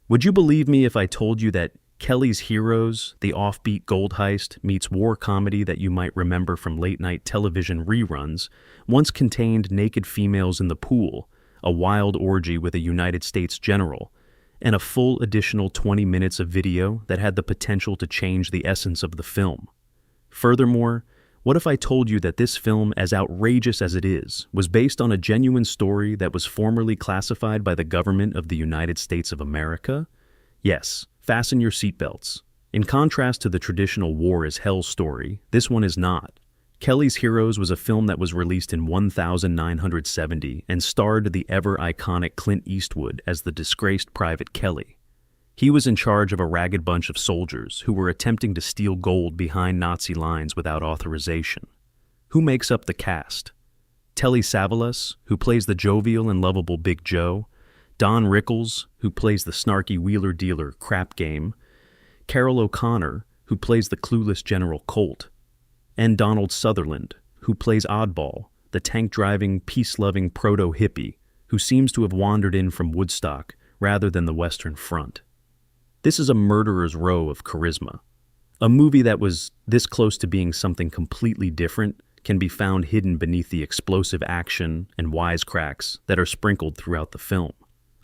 Would you believe me if I told you that Kelly's Heroes, the offbeat gold heist, meets war comedy that you might remember from late-night television reruns, once contained naked females in the pool, a wild orgy with a United States general, and a full additional 20 minutes of video that had the potential to change the essence of the film? Furthermore, what if I told you that this film, as outrageous as it is, was based on a genuine story that was formerly classified by the government of the United States of America? Yes, fasten your seatbelts. In contrast to the traditional war is hell story, this one is not. Kelly's Heroes was a film that was released in 1970 and starred the ever-iconic Clint Eastwood as the disgraced Private Kelly. He was in charge of a ragged bunch of soldiers who were attempting to steal gold behind Nazi lines without authorization. Who makes up the cast? Telly Savalas, who plays the jovial and lovable Big Joe, Don Rickles, who plays the snarky wheeler-dealer Crap Game, Carol O'Connor, who plays the clueless General Colt, and Donald Sutherland, who plays Oddball, the tank-driving, peace-loving proto-hippie who seems to have wandered in from Woodstock rather than the Western Front. This is a murderer's row of charisma. A movie that was this close to being something completely different can be found hidden beneath the explosive action and wisecracks that are sprinkled throughout the film.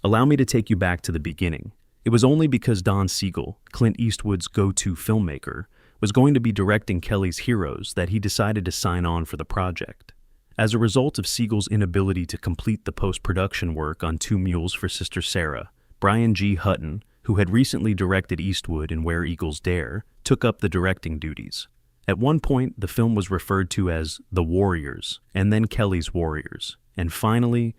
Allow me to take you back to the beginning. It was only because Don Siegel, Clint Eastwood's go-to filmmaker, was going to be directing Kelly's Heroes that he decided to sign on for the project. As a result of Siegel's inability to complete the post-production work on Two Mules for Sister Sarah, Brian G. Hutton, who had recently directed Eastwood in Where Eagles Dare, took up the directing duties. At one point, the film was referred to as The Warriors, and then Kelly's Warriors, and finally,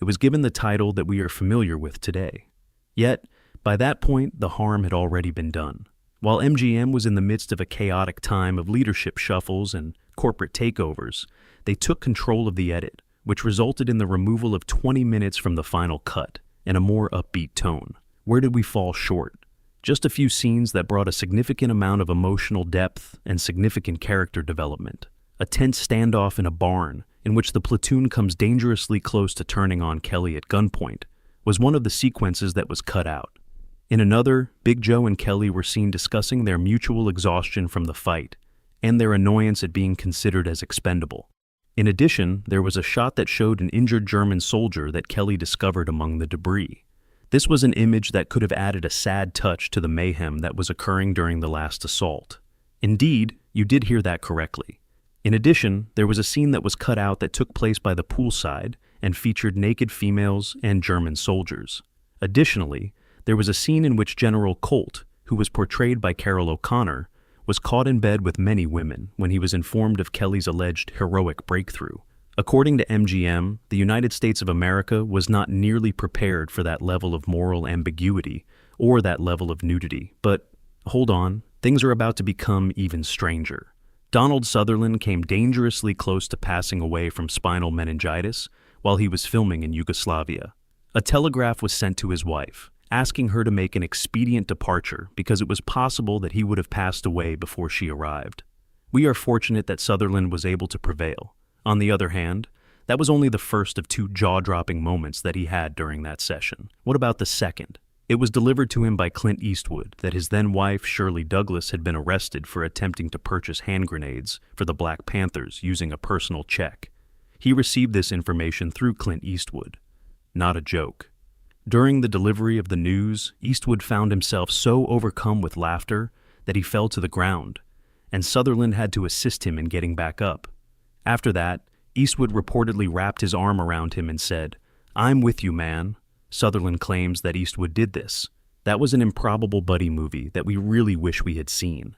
it was given the title that we are familiar with today. Yet, by that point, the harm had already been done. While MGM was in the midst of a chaotic time of leadership shuffles and corporate takeovers, they took control of the edit, which resulted in the removal of 20 minutes from the final cut and a more upbeat tone. Where did we fall short? Just a few scenes that brought a significant amount of emotional depth and significant character development. A tense standoff in a barn, in which the platoon comes dangerously close to turning on Kelly at gunpoint, was one of the sequences that was cut out. In another, Big Joe and Kelly were seen discussing their mutual exhaustion from the fight, and their annoyance at being considered as expendable. In addition, there was a shot that showed an injured German soldier that Kelly discovered among the debris. This was an image that could have added a sad touch to the mayhem that was occurring during the last assault. Indeed, you did hear that correctly. In addition, there was a scene that was cut out that took place by the poolside and featured naked females and German soldiers. Additionally, there was a scene in which General Colt, who was portrayed by Carol O'Connor, was caught in bed with many women when he was informed of Kelly's alleged heroic breakthrough. According to MGM, the United States of America was not nearly prepared for that level of moral ambiguity or that level of nudity. But hold on, things are about to become even stranger. Donald Sutherland came dangerously close to passing away from spinal meningitis while he was filming in Yugoslavia. A telegraph was sent to his wife, asking her to make an expedient departure because it was possible that he would have passed away before she arrived. We are fortunate that Sutherland was able to prevail. On the other hand, that was only the first of two jaw-dropping moments that he had during that session. What about the second? It was delivered to him by Clint Eastwood that his then-wife Shirley Douglas had been arrested for attempting to purchase hand grenades for the Black Panthers using a personal check. He received this information through Clint Eastwood. Not a joke. During the delivery of the news, Eastwood found himself so overcome with laughter that he fell to the ground, and Sutherland had to assist him in getting back up. After that, Eastwood reportedly wrapped his arm around him and said, "I'm with you, man." Sutherland claims that Eastwood did this. That was an improbable buddy movie that we really wish we had seen.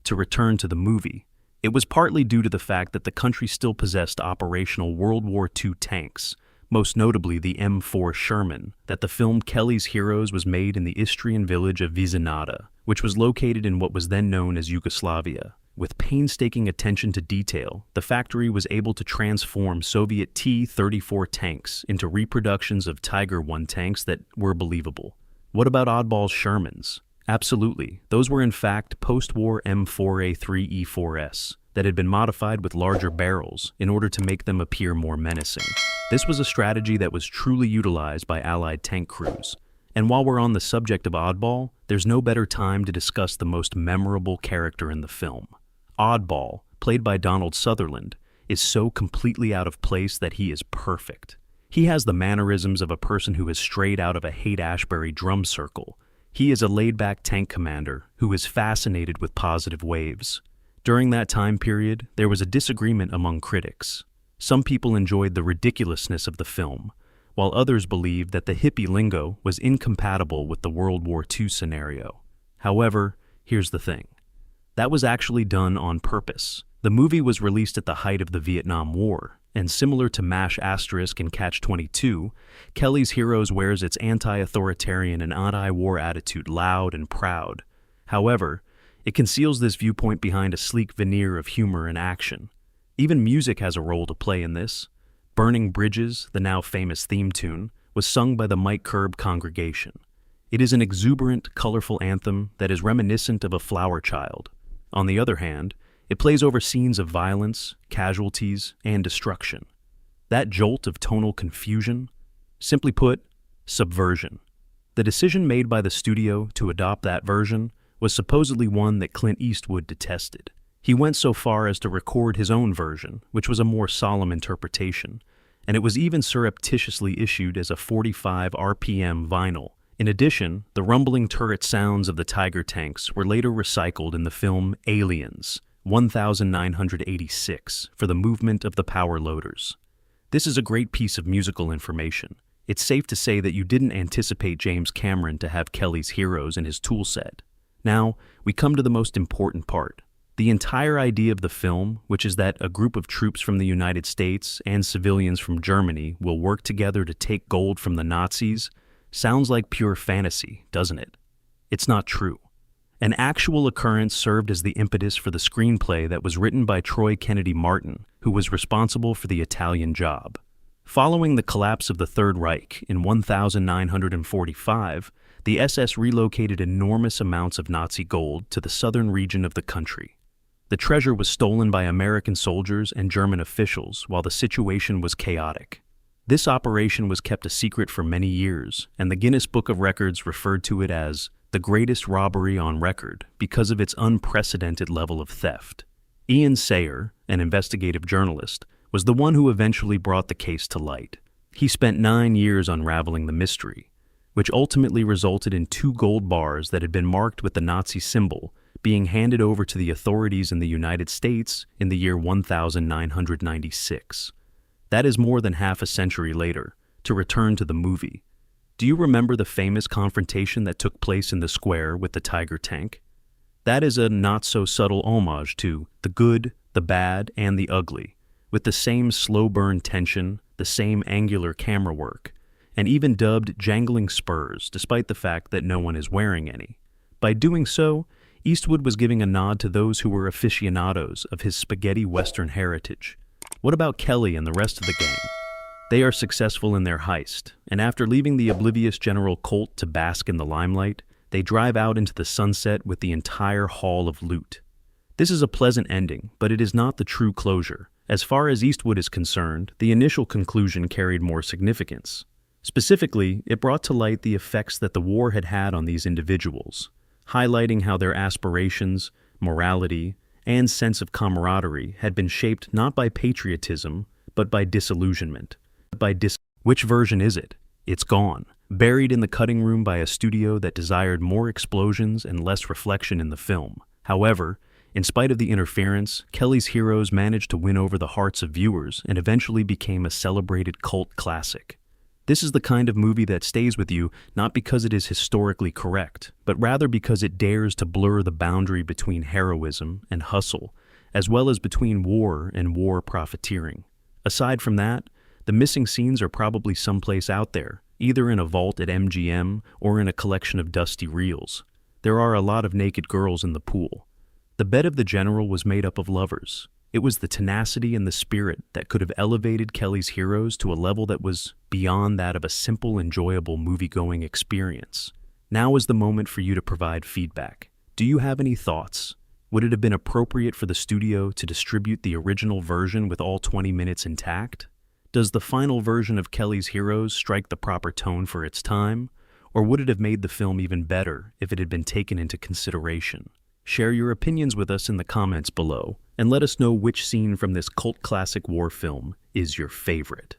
To return to the movie, it was partly due to the fact that the country still possessed operational World War II tanks, most notably the M4 Sherman, that the film Kelly's Heroes was made in the Istrian village of Vizenada, which was located in what was then known as Yugoslavia. With painstaking attention to detail, the factory was able to transform Soviet T-34 tanks into reproductions of Tiger I tanks that were believable. What about oddball Shermans? Absolutely, those were in fact post-war M4A3E4S that had been modified with larger barrels in order to make them appear more menacing. This was a strategy that was truly utilized by Allied tank crews. And while we're on the subject of Oddball, there's no better time to discuss the most memorable character in the film. Oddball, played by Donald Sutherland, is so completely out of place that he is perfect. He has the mannerisms of a person who has strayed out of a Haight-Ashbury drum circle. He is a laid-back tank commander who is fascinated with positive waves. During that time period, there was a disagreement among critics. Some people enjoyed the ridiculousness of the film, while others believed that the hippie lingo was incompatible with the World War II scenario. However, here's the thing. That was actually done on purpose. The movie was released at the height of the Vietnam War, and similar to MASH** and Catch-22, Kelly's Heroes wears its anti-authoritarian and anti-war attitude loud and proud. However, it conceals this viewpoint behind a sleek veneer of humor and action. Even music has a role to play in this. Burning Bridges, the now famous theme tune, was sung by the Mike Curb congregation. It is an exuberant, colorful anthem that is reminiscent of a flower child. On the other hand, it plays over scenes of violence, casualties, and destruction. That jolt of tonal confusion, simply put, subversion. The decision made by the studio to adopt that version was supposedly one that Clint Eastwood detested. He went so far as to record his own version, which was a more solemn interpretation, and it was even surreptitiously issued as a 45 RPM vinyl. In addition, the rumbling turret sounds of the Tiger tanks were later recycled in the film Aliens, 1986, for the movement of the power loaders. This is a great piece of musical information. It's safe to say that you didn't anticipate James Cameron to have Kelly's Heroes in his toolset. Now, we come to the most important part. The entire idea of the film, which is that a group of troops from the United States and civilians from Germany will work together to take gold from the Nazis, sounds like pure fantasy, doesn't it? It's not true. An actual occurrence served as the impetus for the screenplay that was written by Troy Kennedy Martin, who was responsible for the Italian job. Following the collapse of the Third Reich in 1945, the SS relocated enormous amounts of Nazi gold to the southern region of the country. The treasure was stolen by American soldiers and German officials while the situation was chaotic. This operation was kept a secret for many years, and the Guinness Book of Records referred to it as the greatest robbery on record because of its unprecedented level of theft. Ian Sayer, an investigative journalist, was the one who eventually brought the case to light. He spent 9 years unraveling the mystery, which ultimately resulted in 2 gold bars that had been marked with the Nazi symbol being handed over to the authorities in the United States in the year 1996. That is more than half a century later. To return to the movie, do you remember the famous confrontation that took place in the square with the Tiger tank? That is a not-so-subtle homage to the good, the bad, and the ugly, with the same slow-burn tension, the same angular camera work, and even dubbed jangling spurs despite the fact that no one is wearing any. By doing so, Eastwood was giving a nod to those who were aficionados of his spaghetti western heritage. What about Kelly and the rest of the gang? They are successful in their heist, and after leaving the oblivious General Colt to bask in the limelight, they drive out into the sunset with the entire haul of loot. This is a pleasant ending, but it is not the true closure. As far as Eastwood is concerned, the initial conclusion carried more significance. Specifically, it brought to light the effects that the war had had on these individuals, highlighting how their aspirations, morality, and sense of camaraderie had been shaped not by patriotism, but by disillusionment. Which version is it? It's gone, buried in the cutting room by a studio that desired more explosions and less reflection in the film. However, in spite of the interference, Kelly's Heroes managed to win over the hearts of viewers and eventually became a celebrated cult classic. This is the kind of movie that stays with you not because it is historically correct, but rather because it dares to blur the boundary between heroism and hustle, as well as between war and war profiteering. Aside from that, the missing scenes are probably someplace out there, either in a vault at MGM or in a collection of dusty reels. There are a lot of naked girls in the pool. The bed of the general was made up of lovers. It was the tenacity and the spirit that could have elevated Kelly's Heroes to a level that was beyond that of a simple, enjoyable movie-going experience. Now is the moment for you to provide feedback. Do you have any thoughts? Would it have been appropriate for the studio to distribute the original version with all 20 minutes intact? Does the final version of Kelly's Heroes strike the proper tone for its time? Or would it have made the film even better if it had been taken into consideration? Share your opinions with us in the comments below, and let us know which scene from this cult classic war film is your favorite.